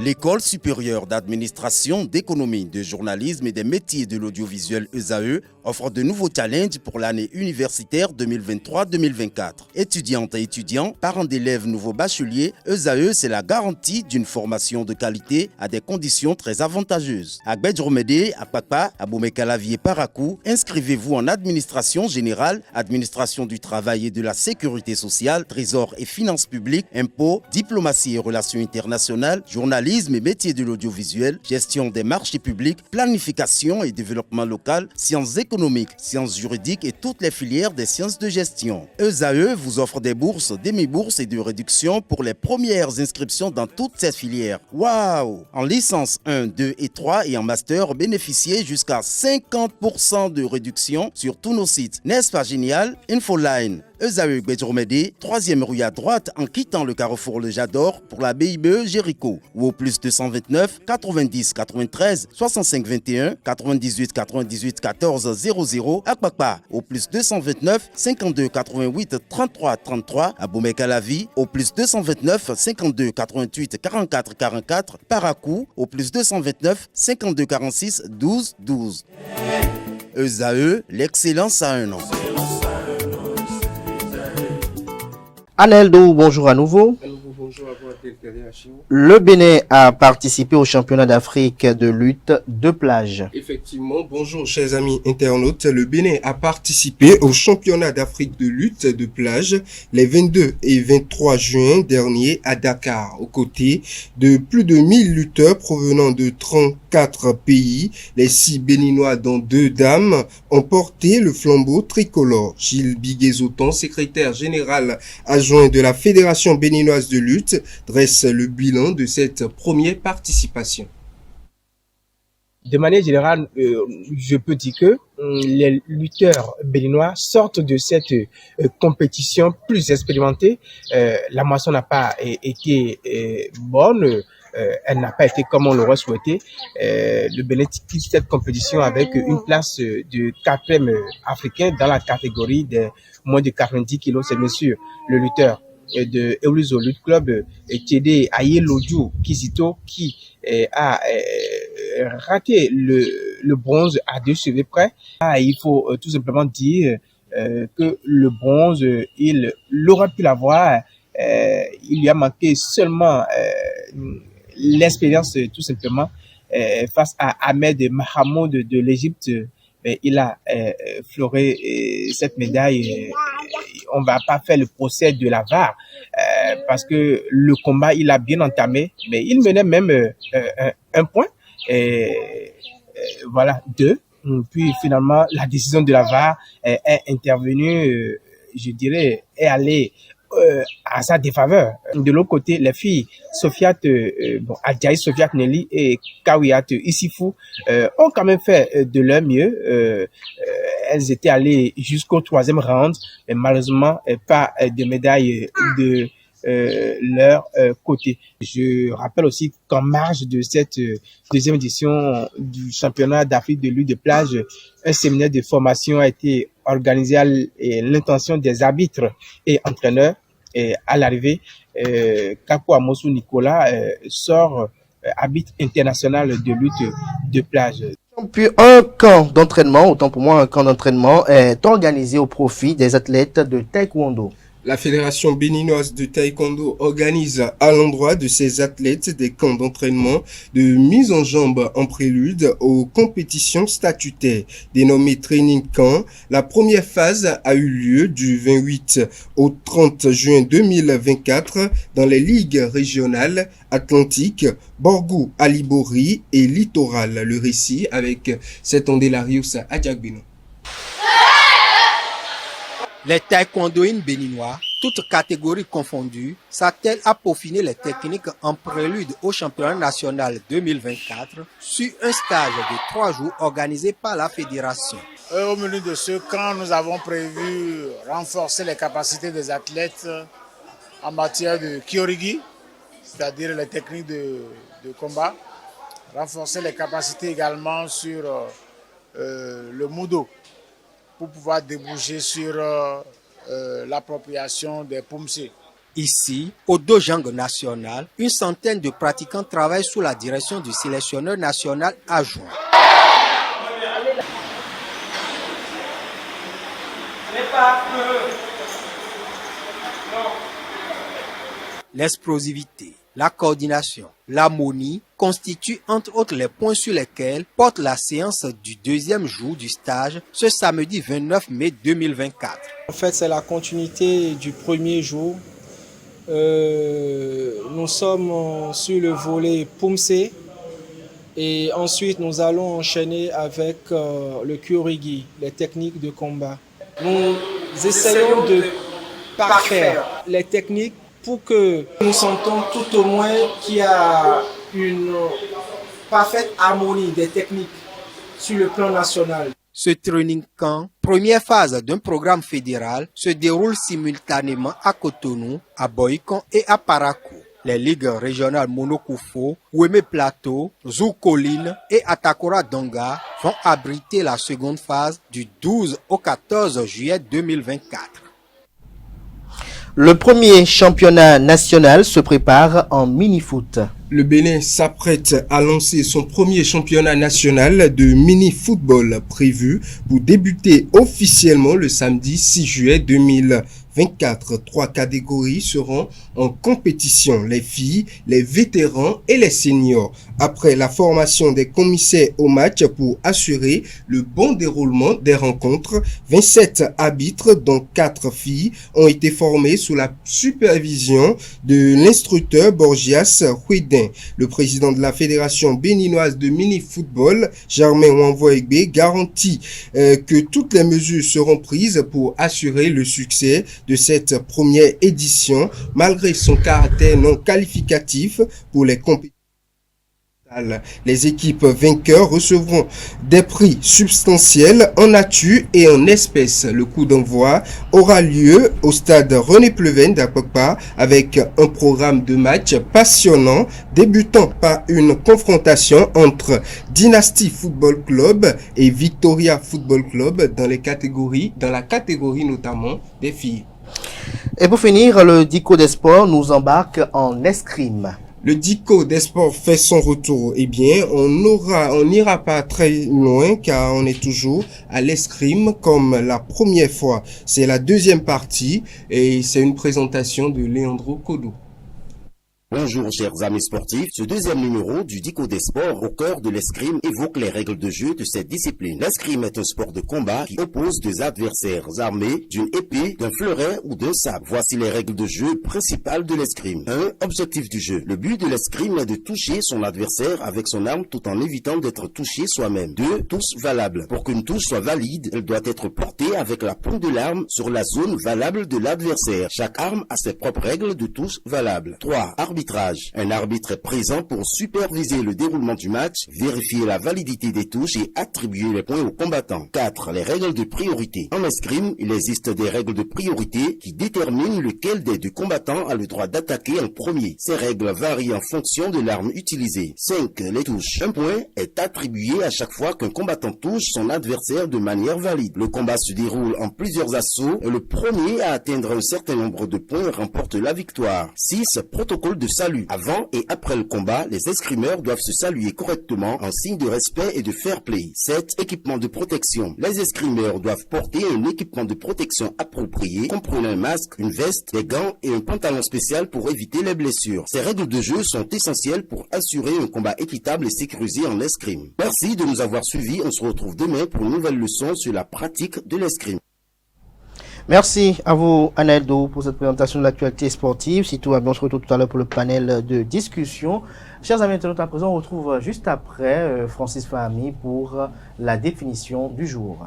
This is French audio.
L'École supérieure d'administration, d'économie, de journalisme et des métiers de l'audiovisuel ESAE offre de nouveaux challenges pour l'année universitaire 2023-2024. Étudiantes et étudiants, parents d'élèves nouveaux bacheliers, ESAE, c'est la garantie d'une formation de qualité à des conditions très avantageuses. À Gbedjromede, à Papa, à Boumekalavi et Parakou, inscrivez-vous en administration générale, administration du travail et de la sécurité sociale, trésor et finances publiques, impôts, diplomatie et relations internationales, journalisme et métiers de l'audiovisuel, gestion des marchés publics, planification et développement local, sciences économiques, sciences juridiques et toutes les filières des sciences de gestion. ESAE vous offre des bourses, demi-bourses et de réductions pour les premières inscriptions dans toutes ces filières. Waouh! En licence 1, 2 et 3 et en master, bénéficiez jusqu'à 50% de réduction sur tous nos sites. N'est-ce pas génial? Infoline. ESAE Gbedjromede, 3e rue à droite en quittant le carrefour Le Jador pour la BIBE Jéricho ou au plus 229 90 93 65 21 98 98 14 00 à Kpakpa au plus 229 52 88 33 33 à Boumekalavi au plus 229 52 88 44 44 Parakou au plus 229 52 46 12 12. ESAE, l'excellence à un an. Aneldo, bonjour à nouveau. Le Bénin a participé au championnat d'Afrique de lutte de plage. Effectivement, bonjour chers amis internautes. Le Bénin a participé au championnat d'Afrique de lutte de plage les 22 et 23 juin dernier à Dakar, aux côtés de plus de 1000 lutteurs provenant de 34 pays. Les 6 Béninois, dont 2 dames, ont porté le flambeau tricolore. Gilles Biguet-Zoton, secrétaire général adjoint de la Fédération béninoise de lutte, dresse le bilan de cette première participation. De manière générale, je peux dire que les lutteurs béninois sortent de cette compétition plus expérimentés. La moisson n'a pas été bonne. Elle n'a pas été comme on l'aurait souhaité. Le Bénin quitte cette compétition avec une place de 4e africain dans la catégorie des moins de 90 kilos. C'est bien sûr le lutteur de Eulizo Lutte Club, Tchédé Ayelodjou Kizito, qui a raté le bronze à 2 cheveux près. Il faut tout simplement dire que le bronze, il aurait pu l'avoir. Il lui a manqué seulement l'expérience, tout simplement, face à Ahmed Mahamoud de l'Égypte. Il a fleuré cette médaille. On va pas faire le procès de la VAR parce que le combat, il a bien entamé, mais il menait même un point. Voilà, 2. Puis finalement, la décision de la VAR est intervenue, je dirais, est allée à sa défaveur. De l'autre côté, les filles Sofiat Adjaï, Sofiat Nelly et Kawiat Issifou ont quand même fait de leur mieux. Elles étaient allées jusqu'au 3e round, mais malheureusement pas de médaille de leur côté. Je rappelle aussi qu'en marge de cette 2e édition du championnat d'Afrique de lutte de plage, un séminaire de formation a été organisé à l'intention des arbitres et entraîneurs. Et à l'arrivée, Kakou Amosou Nicolas sort arbitre international de lutte de plage. Puis un camp d'entraînement, autant pour moi un camp d'entraînement, est organisé au profit des athlètes de taekwondo. La Fédération béninoise de taekwondo organise à l'endroit de ses athlètes des camps d'entraînement de mise en jambe en prélude aux compétitions statutaires dénommées Training Camp. La première phase a eu lieu du 28 au 30 juin 2024 dans les ligues régionales Atlantique, Borgou, Alibori et Littoral. Le récit avec cet Ondelarius Adjagbino. Les taekwondoïnes béninois, toutes catégories confondues, s'attellent à peaufiner les techniques en prélude au championnat national 2024 sur un stage de 3 jours organisé par la fédération. Au menu de ce camp, nous avons prévu renforcer les capacités des athlètes en matière de kyorigi, c'est-à-dire les techniques de combat, renforcer les capacités également sur le mudo, pour pouvoir déboucher sur l'appropriation des pumse. Ici, au Dojang national, une centaine de pratiquants travaillent sous la direction du sélectionneur national adjoint. L'explosivité, la coordination, l'harmonie constituent entre autres les points sur lesquels porte la séance du deuxième jour du stage ce samedi 29 mai 2024. En fait, c'est la continuité du premier jour. Nous sommes sur le volet Pumse et ensuite nous allons enchaîner avec le Kyorigi, les techniques de combat. Nous essayons de parfaire les techniques pour que nous sentons tout au moins qu'il y a une parfaite harmonie des techniques sur le plan national. Ce training camp, première phase d'un programme fédéral, se déroule simultanément à Cotonou, à Boïkon et à Parakou. Les ligues régionales Monokufo, Ouémé Plateau, Zou Colline et Atakora Donga vont abriter la seconde phase du 12 au 14 juillet 2024. Le premier championnat national se prépare en mini-foot. Le Bénin s'apprête à lancer son premier championnat national de mini-football prévu pour débuter officiellement le samedi 6 juillet 2024. 3 catégories seront en compétition, les filles, les vétérans et les seniors. Après la formation des commissaires au match pour assurer le bon déroulement des rencontres, 27 arbitres, dont 4 filles, ont été formés sous la supervision de l'instructeur Borgias Huidin. Le président de la Fédération béninoise de mini-football, Germain Wanvoegbe, garantit que toutes les mesures seront prises pour assurer le succès de cette première édition, malgré son caractère non qualificatif pour les compétitions. Les équipes vainqueurs recevront des prix substantiels en nature et en espèces. Le coup d'envoi aura lieu au stade René Pleven d'Akpokpa avec un programme de match passionnant débutant par une confrontation entre Dynasty Football Club et Victoria Football Club dans la catégorie notamment des filles. Et pour finir, le Dico des Sports nous embarque en escrime. Le Dico des Sports fait son retour. Eh bien, on n'ira pas très loin car on est toujours à l'escrime comme la première fois. C'est la deuxième partie et c'est une présentation de Leandro Kodo. Bonjour chers amis sportifs, ce deuxième numéro du Dico des Sports au cœur de l'escrime évoque les règles de jeu de cette discipline. L'escrime est un sport de combat qui oppose deux adversaires armés d'une épée, d'un fleuret ou d'un sabre. Voici les règles de jeu principales de l'escrime. 1. Objectif du jeu. Le but de l'escrime est de toucher son adversaire avec son arme tout en évitant d'être touché soi-même. 2. Touche valable. Pour qu'une touche soit valide, elle doit être portée avec la pointe de l'arme sur la zone valable de l'adversaire. Chaque arme a ses propres règles de touche valable. 3. Arbitrage. Un arbitre est présent pour superviser le déroulement du match, vérifier la validité des touches et attribuer les points aux combattants. 4. Les règles de priorité. En escrime, il existe des règles de priorité qui déterminent lequel des deux combattants a le droit d'attaquer en premier. Ces règles varient en fonction de l'arme utilisée. 5. Les touches. Un point est attribué à chaque fois qu'un combattant touche son adversaire de manière valide. Le combat se déroule en plusieurs assauts et le premier à atteindre un certain nombre de points remporte la victoire. 6. Protocole de salut. Avant et après le combat, les escrimeurs doivent se saluer correctement en signe de respect et de fair play. 7. Équipement de protection. Les escrimeurs doivent porter un équipement de protection approprié, comprenant un masque, une veste, des gants et un pantalon spécial pour éviter les blessures. Ces règles de jeu sont essentielles pour assurer un combat équitable et sécurisé en escrime. Merci de nous avoir suivis. On se retrouve demain pour une nouvelle leçon sur la pratique de l'escrime. Merci à vous, Aneldo, pour cette présentation de l'actualité sportive. Si tout va bien, on se retrouve tout à l'heure pour le panel de discussion. Chers amis internautes, à présent, on retrouve juste après Francis Fahmy pour la définition du jour.